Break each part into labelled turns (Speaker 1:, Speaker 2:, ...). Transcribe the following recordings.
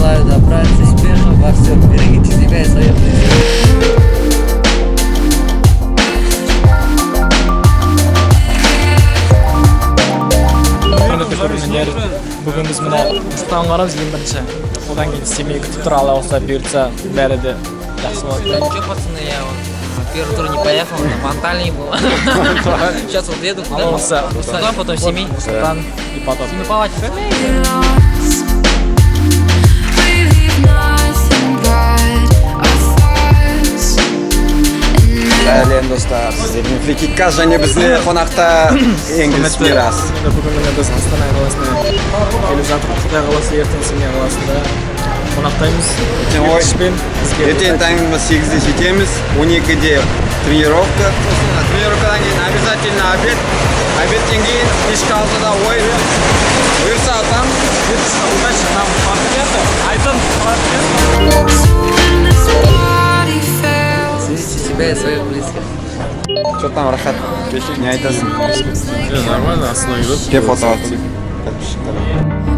Speaker 1: желаю добраться успеха во всем. Берегите себя и своих близких.
Speaker 2: Бүгін біз мына Нұрсұлтан қарамыз ең бірінші. Одан кейін семей күтіп тұра ала болса бұйыртса бәрі де жақсы болады.
Speaker 1: Че, пацаны, я вот первый тур не поехал, на Анталии был. Сейчас вот еду. Куда? Потом Семей.
Speaker 2: Нұрсұлтан и потом.
Speaker 1: Семипалатик.
Speaker 3: Сәлем достар, сіздермен Фликикказ және бізде қонақта Енгіз Мирас.
Speaker 2: Бүгін міне біз Астана қаласына келіп жатырмыз. Құдай қаласа ертең Семей қаласында қонақтаймыз.
Speaker 3: Ертең таңғы 8-де жетеміз, 12-де тренировка. Тренировкадан кейін обязательно обед. Обедтен кейін кешкі 6-да ойын. Бұйырса атам.
Speaker 2: Удачи нам, партнеры. Айтын,
Speaker 1: Берегите себя и своих близких.
Speaker 3: Что там, Рахат? Не айтасың?
Speaker 2: Нормально, остановились.
Speaker 3: Кеп фото атты.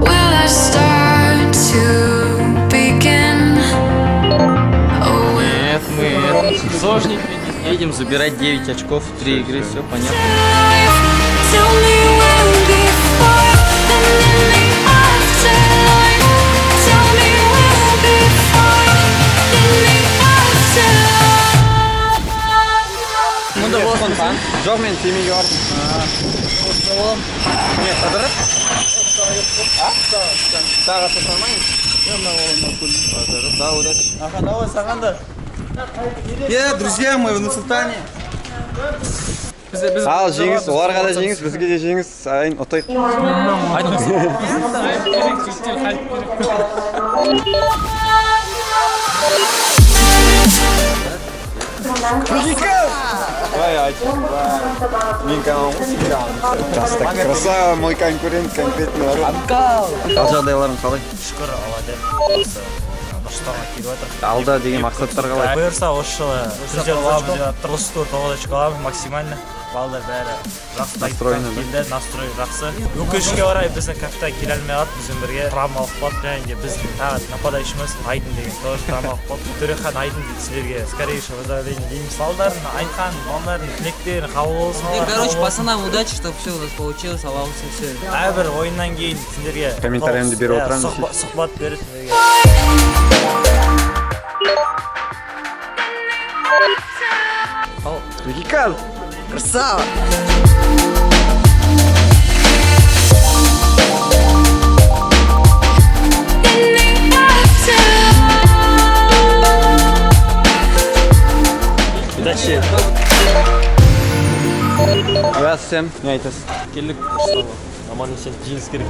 Speaker 4: Will I start to begin?
Speaker 1: Нет, мы художник. Едем забирать 9 очков, 3 игры, все понятно.
Speaker 4: Tell me when before and then the afterlife. Tell me when before and the afterlife.
Speaker 1: Мында болсын хан.
Speaker 3: Жоқ, мен Семейге бардым. Не, қыдырып? Тағы сұрмаймыз? Да, удачи.
Speaker 2: Аха, давай, саған да.
Speaker 3: Друзья мои, в Нұр-Сұлтане. Ал, жеңіс, оларға да жеңіс, бізге де жеңіс. Айын, отайық. Мен каналым Жастық, красава, мой конкурент, конкретный народ. Ал жағдайларың қалай?
Speaker 5: Шүкір, Алладан осы Нұрсұлтанға келіп жатыр.
Speaker 3: Алда деген мақсаттар қалай?
Speaker 5: Бұйырса осы жылы президент аламыз деп жатыр. Осы тур 9 очко аламыз максимально. Балдар бәрі жақсы
Speaker 3: Настроены, да?
Speaker 5: келді, настрой жақсы. Өкінішке орай біздің капитан келе алмай қалды, бізбен бірге травмалық болды. Және де біздің тағы нападающимыз Айдын деген тоже травмалық болды. Төрехан Айдын дейді сіздерге скорейшее выздоровление дейміз. Балдардың айтқан, балдардың тілектерін қабыл болсын.
Speaker 1: Короче, пацанам удачи, чтобы все у нас получилось, а вам все.
Speaker 5: Әрбір ойыннан кейін сіздерге
Speaker 3: Комментарийімді беріп отырамыз.
Speaker 5: сұхбат береді сіздерге.
Speaker 3: Фликикказ!
Speaker 1: Красава!
Speaker 5: Удачи.
Speaker 3: Рас сен, не айтасың?
Speaker 5: Келдік Қыштауға. Аман есен жеңіс керек.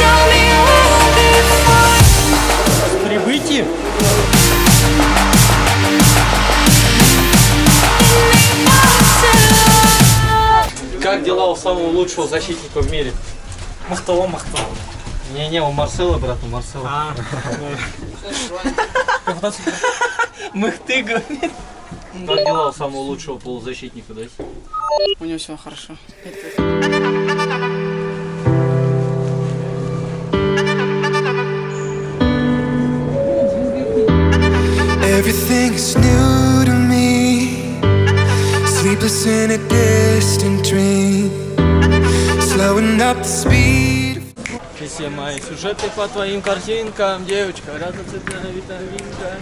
Speaker 4: Tell me when before.
Speaker 5: Прибытие. Как дела у самого лучшего защитника в мире?
Speaker 2: Мақтау.
Speaker 5: Не, у Марсела, брат, у Марсела.
Speaker 2: Мыхты, говорит.
Speaker 5: Как дела у самого лучшего полузащитника, да?
Speaker 2: У него все хорошо.
Speaker 6: Everything is new to me. Sleepless in a distant dream. Slowing up the speed.
Speaker 2: Все мои сюжеты по твоим картинкам, девочка, разноцветная витаминка.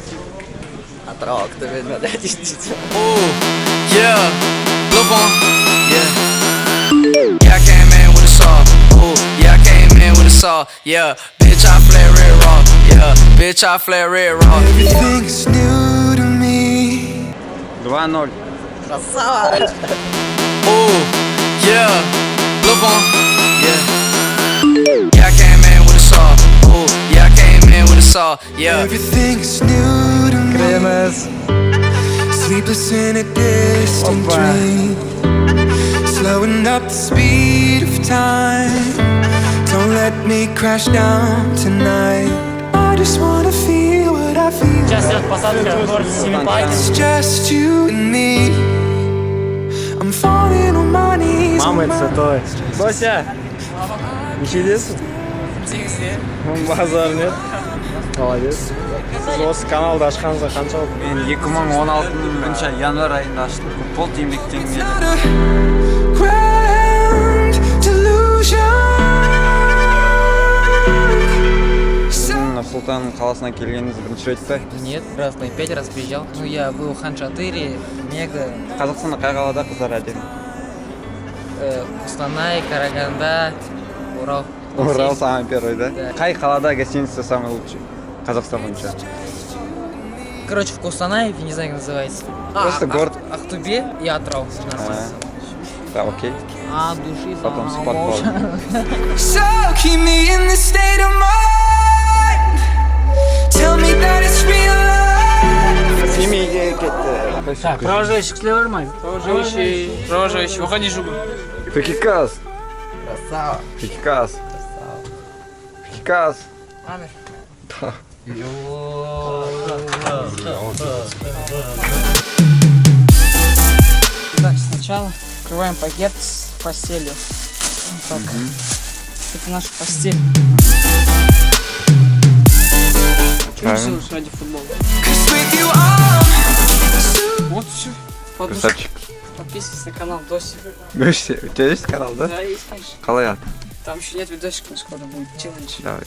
Speaker 1: Отрок, ты видно, да, действительно.
Speaker 6: Yeah, look on. Yeah, I came in with a saw. Ooh, yeah, I came in with a saw. Yeah, bitch, I flare red raw. Yeah, bitch, I flare red raw. Everything is new to me.
Speaker 3: 2-0.
Speaker 1: Красава!
Speaker 6: Ooh, yeah, look on. Yeah, I came in with a saw. Ooh, yeah, I came in with a saw. Yeah, everything is new to me.
Speaker 7: Sleepless in a distant dream, slowing up the speed of time. Don't let me crash down tonight. I just wanna feel what I feel.
Speaker 2: Сейчас идет посадка в городе Семипалатин.
Speaker 7: It's just you and me. I'm falling on my knees.
Speaker 8: Мама, это святой. Бося, нешедесің? Базар нет. Молодец. Сіз осы каналды ашқаныңызға қанша болды?
Speaker 3: Мен 2016 январь айында аштым. Болды еңбектенген.
Speaker 7: Grand delusion.
Speaker 3: Сіздің Сұлтан қаласына келгеніңіз бірінші рет пе?
Speaker 1: Нет, раз на 5 раз приезжал. Ну, я был в Хан-Шатыре, Мега,
Speaker 3: Қазақстанда қай қалада қыздар әдемі?
Speaker 1: Кустанай, Караганда, Урал.
Speaker 3: Урал самый первый, да?
Speaker 1: Да.
Speaker 3: Қай қалада гостиница самый лучший? Қазақстан бойынша.
Speaker 1: Короче, в Кустанае, не знаю, как называется.
Speaker 3: Просто город.
Speaker 1: Ахтубе и Атрау. Нормально.
Speaker 3: Да, окей.
Speaker 1: Души
Speaker 3: Потом
Speaker 1: самого
Speaker 3: спад
Speaker 1: молча.
Speaker 7: So keep me in this state of mind. Tell me that it's real life.
Speaker 3: Семейге кетті.
Speaker 2: Так, провожающий кісілер бар ма? Провожающий, выходи жугу.
Speaker 3: Фрикикас. Фрикикас. Фрикикас.
Speaker 1: Амир.
Speaker 3: Да.
Speaker 9: Так, сначала открываем пакет с постелью. Вот так. Это наша постель. Чего ты делаешь ради футбола?
Speaker 7: 'Cause with you I'm
Speaker 9: Вот все. Подушка.
Speaker 3: Красавчик.
Speaker 9: Подписывайся на канал Доси.
Speaker 3: Гости, у тебя есть канал, да?
Speaker 9: Да, есть, конечно.
Speaker 3: Қалай аты?
Speaker 9: Там еще нет видосик, но скоро будет челлендж.
Speaker 3: Давай.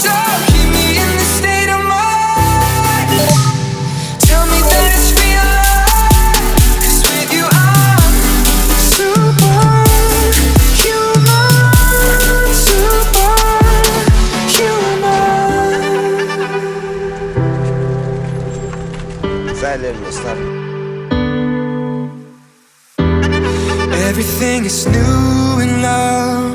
Speaker 7: so keep me in this state of mind. Tell me that it's real life. 'Cause with you I'm superhuman, superhuman.
Speaker 3: Сәлем достар.
Speaker 7: Everything is new in love.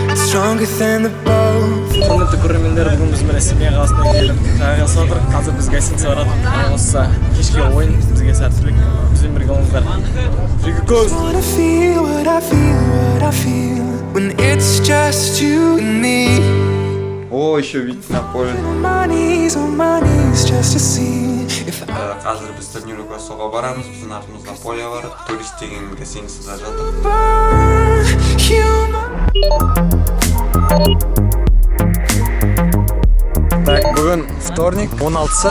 Speaker 7: It's stronger than the both.
Speaker 2: Құрметті көрермендер, бүгін біз міне Семей қаласына келіп жайғасып отырық. Қазір біз гостиница барады. Осы кешке ойын бізге сәттілік. Бізбен бірге болыңыздар. Фрикикос.
Speaker 7: Wanna feel what I feel, what I feel when it's just you and me.
Speaker 3: О, еще вид на поле.
Speaker 7: On my knees, just to see if I
Speaker 3: Қазір біз тренировка жасауға барамыз. Біздің артымызда поле бар. Турист деген гостиницада жатыр.
Speaker 7: burn human.
Speaker 8: Так, бүгін вторник, 16-сы.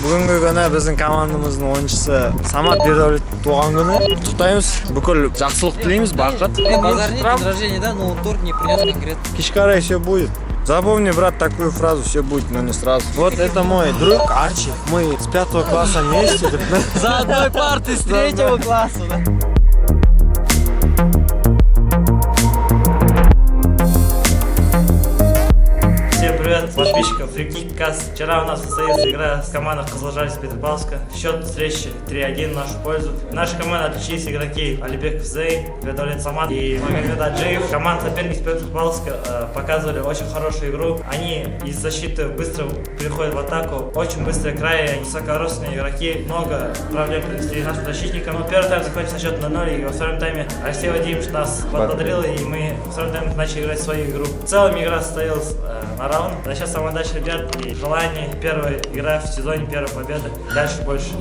Speaker 8: Бүгінгі күні біздің командамыздың ойыншысы Самат Бердәулет туған күні. Құттықтаймыз. Бүкіл жақсылық тілейміз, бақыт.
Speaker 1: Базар нет, день рождения, да? Но торт не принес конкретно.
Speaker 8: Кешке қарай все будет. Запомни, брат, такую фразу, все будет, но не сразу. Вот это мой друг Арчи. Мы с 5 класса вместе.
Speaker 1: За одной партой с 3-го класса, да?
Speaker 5: Всем привет, подписчиков Фрикикас. Вчера у нас состоялась игра с командой Кызылжар Петропавловска. Счет встречи 3-1 в нашу пользу. В нашей команде отличились игроки Алибеков Зей, Ведолет Самат и Магомед Аджиев. Команда соперников Петропавловска показывали очень хорошую игру. Они из защиты быстро переходят в атаку. Очень быстрые края, высокорослые игроки. Много проблем принесли нашим защитникам. Но первый тайм закончился счет 0-0. И во втором тайме Алексей Вадимович нас подбодрил. И мы во втором тайме начали играть свою игру. В целом игра состоялась на раунд. А сейчас самая дальше, ребят, и желание. Первая игра в сезоне, первая победа. Дальше больше.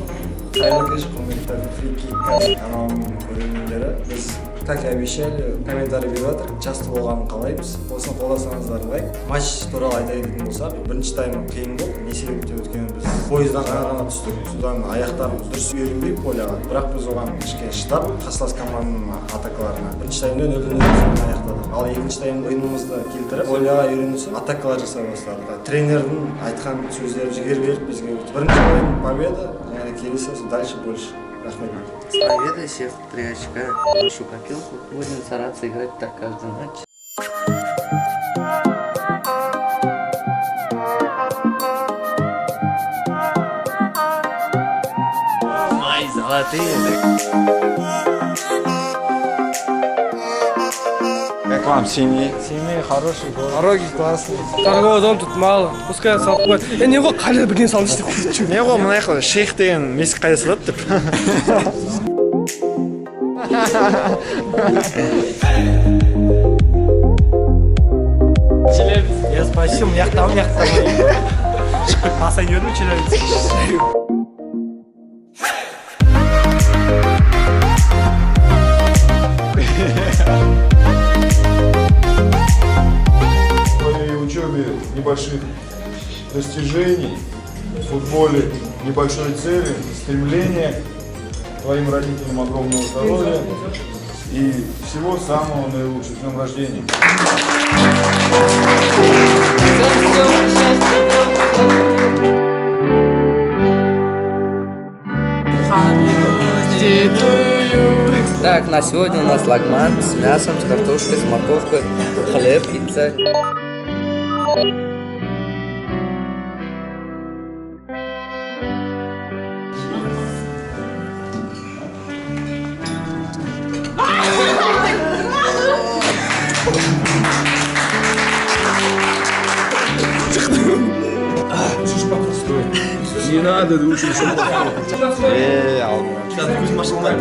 Speaker 8: Қайырлы кеш, құрметті Фрикикас каналының көрермендері. Біз, как и обещали, комментарий беріп жатыр. Часто болғанын қалаймыз. Осыны қолдасаңыздар лайк. Матч туралы айта кететін болсақ, бірінші тайм қиын болды. Не себепте өйткені біз пойыздан ғана түстік. Содан аяқтарымыз дұрыс үйренбей поляға. Бірақ біз оған кішкене шыдап, қарсылас команданың атакаларына. Бірінші таймда 0-0 аяқтадық. Ал екінші тайм ойынымызды келтіріп, поляға үйренісіп, атакалар жасай бастадық. Тренердің айтқан сөздері жігер беріп бізге бірінші ойын победа, және келесі дальше больше. Рахмет.
Speaker 10: С победой всех 3 очка в нашу копилку. Будем стараться играть так каждый матч.
Speaker 2: Ай, золотые.
Speaker 3: Как вам семьи?
Speaker 2: Семья хороший город. Дороги классные. Торговый дом тут мало. Пускай салып қояды. Не ғой қайда бірден салыншы деп қойды. Не ғой мына жақта шейх деген мешіт қайда салады деп. Челябинск. Я спросил, мына жақтамын. Шығып пасай көрмей Челябинск.
Speaker 11: Небольших достижений, в футболе небольшой цели, стремления, твоим родителям огромного здоровья и всего самого наилучшего. С днем рождения!
Speaker 10: Так, на сегодня у нас лагман с мясом, с картошкой, с морковкой, хлеб, пицца.
Speaker 11: Не надо, лучше еще.
Speaker 3: Сейчас пусть машина.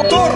Speaker 3: Тор!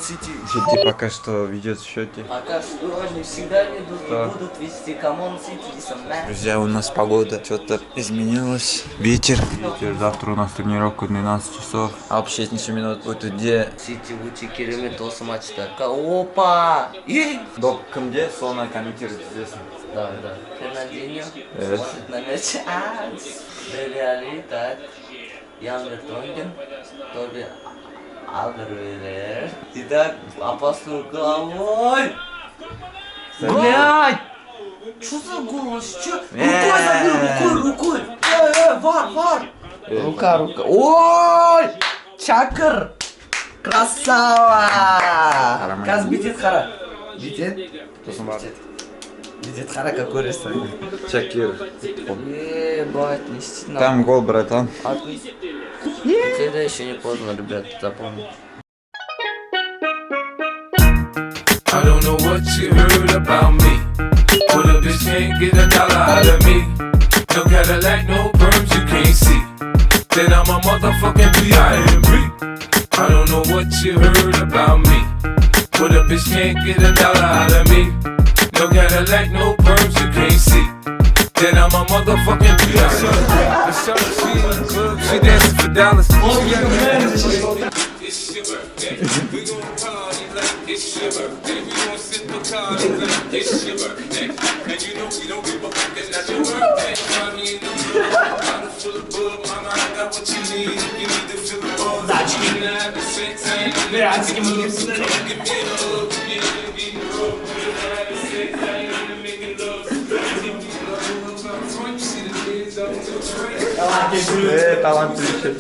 Speaker 3: Сити пока что ведет в счете.
Speaker 10: Пока что они всегда ведут и будут вести. Камон Сити.
Speaker 3: Друзья, у нас погода что-то изменилась. Ветер. Завтра у нас тренировка 12 часов. 60 минут будет где?
Speaker 10: Сити лучи керемет осы матчта. Опа!
Speaker 3: Док кімде? Соны комментирует здесь.
Speaker 10: Да. Фернандиньо смотрит на мяч. Дели Али, так. Ян Вертонген. Тоби Алдервейлер. Итак, опасную головой. Блядь! Что за голос? Что? Рукой забил, рукой! Вар! Рука. Ой! Чакр! Красава! Каз битет хара. Битет? Битет хара какой ресторан?
Speaker 3: Чакир.
Speaker 10: Ебать, не
Speaker 3: Там гол, братан.
Speaker 10: Тогда еще не поздно, ребят, запомни.
Speaker 12: I don't know what you heard about me, but a bitch can't get $1 out of me. No Cadillac, no perms, you can't see. Then I'm a motherfucking B.I.M.B. I don't know what you heard about me, but a bitch can't get $1 out of me. No Cadillac, no perms, you can't see. Then I'm a motherfucking B.I.M.B. She in the club, she dancing for dollars. It's your birthday, we gon' party like it's your birthday. We gon' sip Bacardi like it's your birthday. And you know we don't give a fuck, it's not your birthday. Find me in the club, bottle full of bug. Mama, I got what you need, you need to feel the buzz. You can have the sex, I ain't in the club, so come give me a hug. You ain't in the club, you can have the sex, I ain't in the making love. Give me a hug,
Speaker 3: Талант düşür.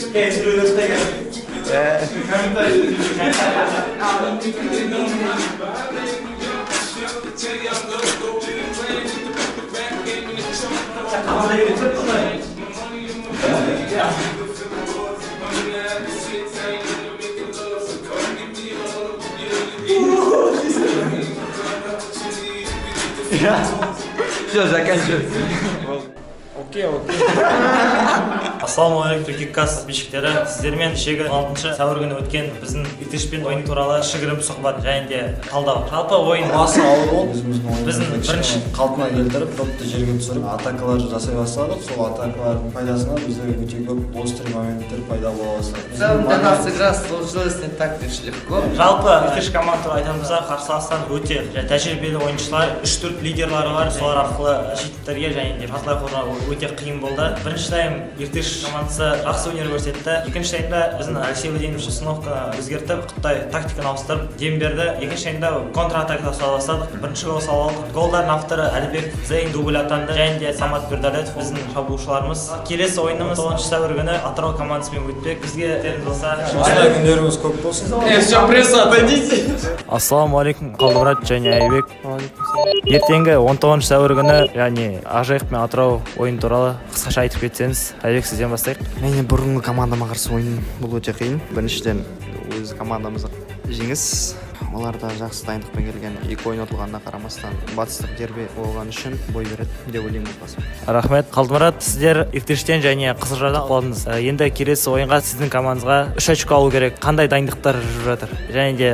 Speaker 3: Все, заканчивай.
Speaker 2: Окей.
Speaker 5: Ассалаумағалейкум Фрикиккас подписчиктері, сіздермен шегі 16 сәуір күні өткен біздің Иртышпен ойын туралы кішігірім сұхбат және де талдау. Жалпы ойын
Speaker 8: басы ауыр болды.
Speaker 5: біздің бірінші
Speaker 8: қалпына келтіріп, допты жерге түсіріп, атакалар жасай бастадық. Сол атакалардың пайдасынан бізде өте көп острый моменттер пайда бола бастады.
Speaker 10: Для нас игра сложилась не так уж легко.
Speaker 5: жалпы Иртыш команда туралы айтамызда қарсыластан өте тәжірибелі ойыншылар, 3-4 лидерлары бар. Солар арқылы жігіттерге және де жартылай қорғауға өте қиын болды. Бірінші тайм Иртыш командасы жақсы өнер көрсетті. Екінші таймда біздің Алексей Владимирович установканы өзгертіп, Қытай тактиканы ауыстырып дем берді. Екінші таймда контратакта сала бастадық. Бірінші гол салып алдық. Голдардың авторы Әлібек Зейн дубль атанды. Және де Самат Бердалетов біздің шабуылшыларымыз. Келесі ойынымыз 9 сәуір күні Атырау командасымен өтпек. Бізге терін болса,
Speaker 8: осындай күндеріңіз көп болсын.
Speaker 2: Все, пресса, отойдите.
Speaker 5: Ассалаумағалейкум, Қалдымұрат және Айбек. Ертеңгі 19 сәуір күні, яғни Ақжайық пен Атырау ойын туралы қысқаша айтып кетсеңіз, Айбек сізден бастайық.
Speaker 13: Менің бұрынғы командама қарсы ойын бұл өте қиын. Біріншіден өз командамыз жеңіс. Оларда жақсы дайындықпен келген. Екі ойын ұтылғанына қарамастан батыстық дерби болған үшін бой береді деп ойлаймын отбасы.
Speaker 5: Рахмет. Қалдымұрат, сіздер Иртыштен және Қызылжардан құладыңыз. Енді келесі ойынға сіздің командаңызға 3 очко алу керек. Қандай дайындықтар жүріп жатыр? Және де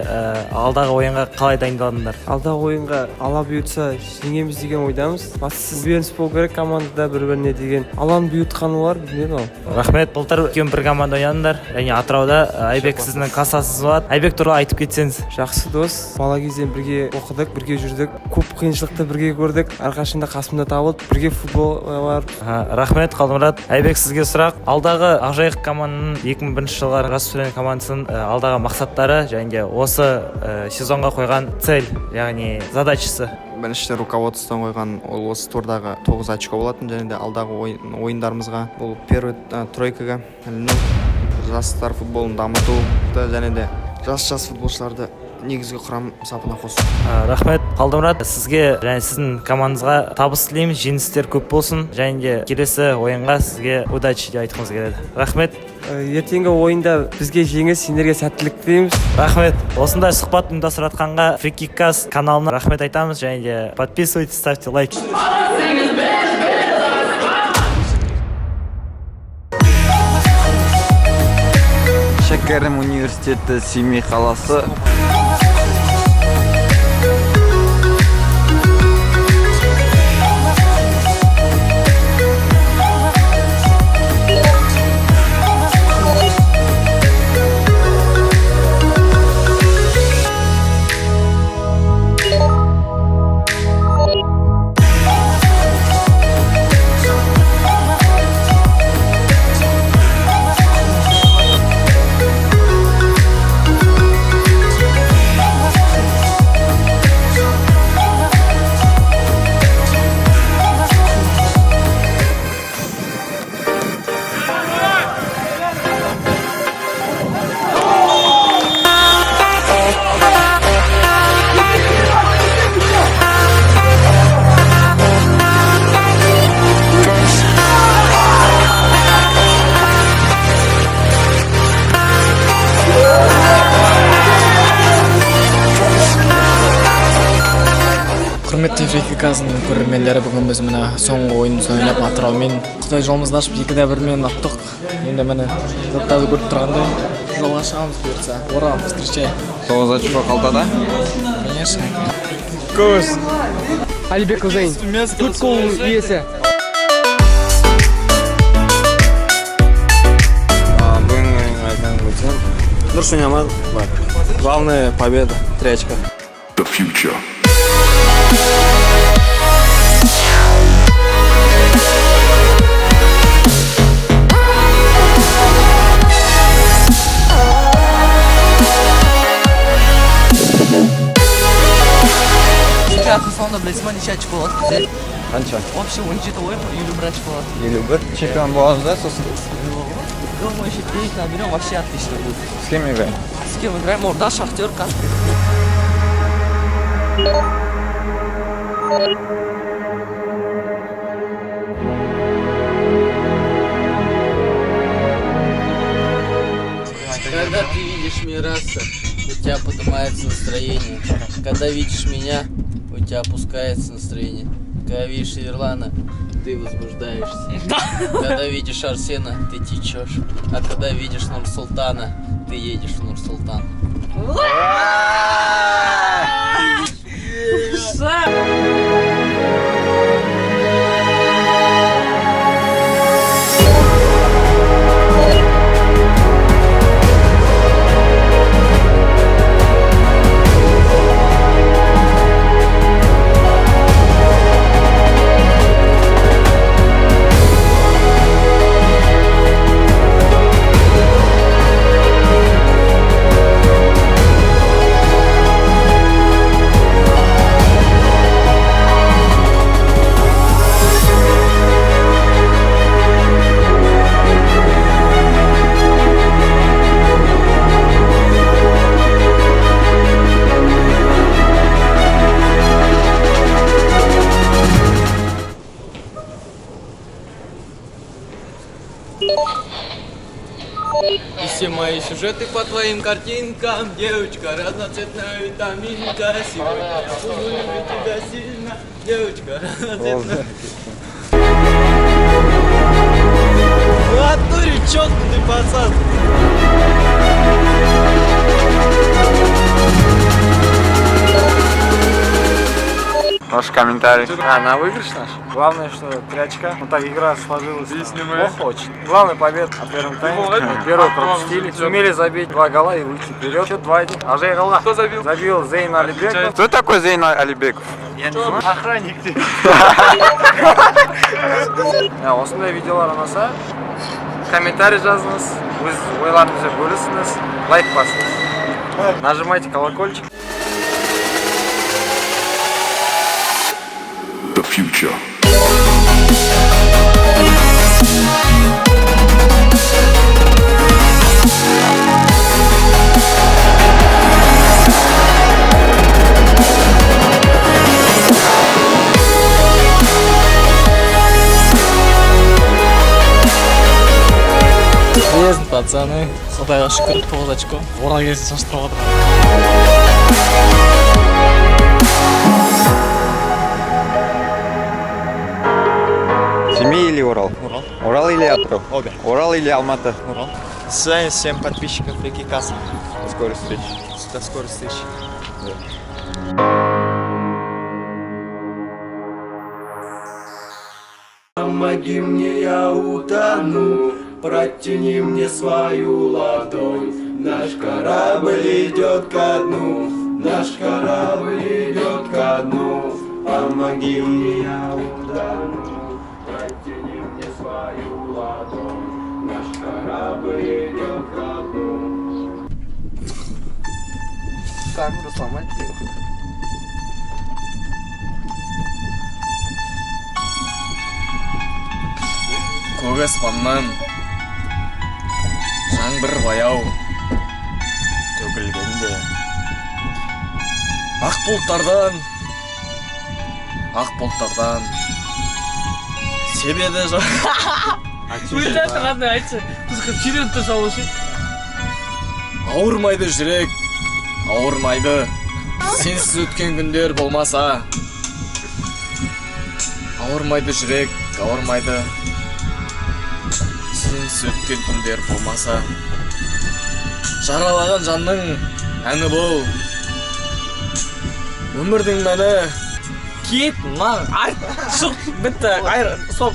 Speaker 5: алдағы ойынға қалай дайындаладыңдар?
Speaker 14: Алдағы ойынға ала бұйыртса жеңеміз деген ойдамыз. Бастысы уверенность болу керек командада бір-біріне деген. Аланың бұйыртқаны бар, білмедім ал.
Speaker 5: Рахмет. Былтыр екеуің бір команда ойнадыңдар. Және Атырауда Айбек сіздің кассасыз болады. Айбек туралы айтып кетсеңіз.
Speaker 14: Жақсы дос, бала кезден бірге оқыдық, бірге жүрдік, көп қиыншылықты бірге көрдік, әрқашанда қасымда табылып, бірге футбол барып.
Speaker 5: Рахмет, Қалдымұрат. Айбек, сізге сұрақ. Алдағы Ақжайық команданың 2001 жылғы жасөспірім командасының алдағы мақсаттары және де осы сезонға қойған цель, яғни задачасы.
Speaker 13: Біріншіден руководстводан қойған ол осы турдағы 9 очко болатын, және де алдағы ойындарымызға бұл первый тройкаға іліну, жастар футболын дамыту және де жас футболшыларды негізгі құрам сапына қосу.
Speaker 5: Рахмет, Қалдымұрат. Сізге және сіздің командаңызға табыс тілейміз, жеңістер көп болсын және де келесі ойынға сізге удачи деп айтқымыз келеді. Рахмет.
Speaker 14: Ертеңгі ойында бізге жеңіс, сендерге сәттілік тілейміз.
Speaker 5: Рахмет. Осындай сұхбат ұйымдастыратқанға Фрикиккас каналына рахмет айтамыз және де подписывайтесь, ставьте лайк.
Speaker 3: Шәкәрім университеті, Семей қаласы.
Speaker 2: Құрметті Фрикикасының көрермендері, бүгін біз мына соңғы ойынымызды ойнап Атыраумен Құдай жолымызды ашып 2-1-мен ұттық. Енді міне заттарды көріп тұрғандай жолға шығамыз бұйыртса. Ура, встречай.
Speaker 3: 9 очко қалды да?
Speaker 2: Конечно.
Speaker 14: Көз. Әлібек Зейн. Төрт гол иесі.
Speaker 2: Бүгін ойынға айтқан өтсем. Дұрыс ойнамадық. Главное победа. 3 очко.
Speaker 11: The future.
Speaker 10: Чемпионаттың соңында білесің ба, неше очко болады бізде?
Speaker 3: Қанша?
Speaker 10: Вообще 17 ой, елу бірінші болады.
Speaker 3: 51. Чемпион боламыз да сосын?
Speaker 10: Думаю, еще денег наберем, вообще отлично будет.
Speaker 3: С кем играем?
Speaker 10: С кем играем? Орда, Шахтер, Каспий.
Speaker 15: Когда ты видишь Мираса, у тебя поднимается настроение. Когда видишь меня, у тебя опускается настроение. Когда видишь Ирлана, ты возбуждаешься. Когда видишь Арсена, ты течешь. А когда видишь Нур-Султана, ты едешь в Нур-Султан.
Speaker 16: И все мои сюжеты по твоим картинкам. Девочка, разноцветная витаминка. Сегодня я буду любить тебя сильно. Девочка, разноцветная. В натуре чёртный пацан.
Speaker 3: Ваш комментарий.
Speaker 2: На выигрыш наш. Главное, что 3 очка. Вот так игра сложилась. Плохо очень. Главная победа в первом тайме. Первый пропустили. Сумели забить 2 гола и выйти вперед. Счет 2-1. Ажей Галла. Кто забил? Забил Зейн Алибеков.
Speaker 3: Кто такой Зейн Алибеков?
Speaker 2: Я не знаю. Охранник. Осындай видеолар ұнаса, комментарий жазыңыз, өз ойларыңызды бөлісіңіз, лайк басыңыз. Нажимайте колокольчик.
Speaker 11: The future.
Speaker 2: Есть, пацаны. Құдайға шүкір 9 очко. Орал келсе шаштырып отырған.
Speaker 3: Семей или Урал?
Speaker 2: Урал.
Speaker 3: Урал или Атырау?
Speaker 2: Обе.
Speaker 3: Урал или Алматы?
Speaker 2: Урал. До свидания всем подписчикам Фрики Касса.
Speaker 3: До скорой встречи.
Speaker 2: До скорой встречи.
Speaker 16: Помоги мне, я утону, протяни мне свою ладонь. Наш корабль идет ко дну, наш корабль идет ко дну. Помоги мне, я утону, протяни мне свою ладонь. Наш корабль идет ко дну.
Speaker 10: Камеру сломать.
Speaker 2: Көк аспаннан жаңбыр баяу төгілгенде ақ бұлттардан себеді ауырмайды жүрек, ауырмайды сенсіз өткен күндер болмаса. Ауырмайды жүрек, ауырмайды сенсіз өткен күндер болмаса. Жаралаған жанның әні бол, өмірдің мәні. Кет, маған, шық, бітті, айыр, стоп.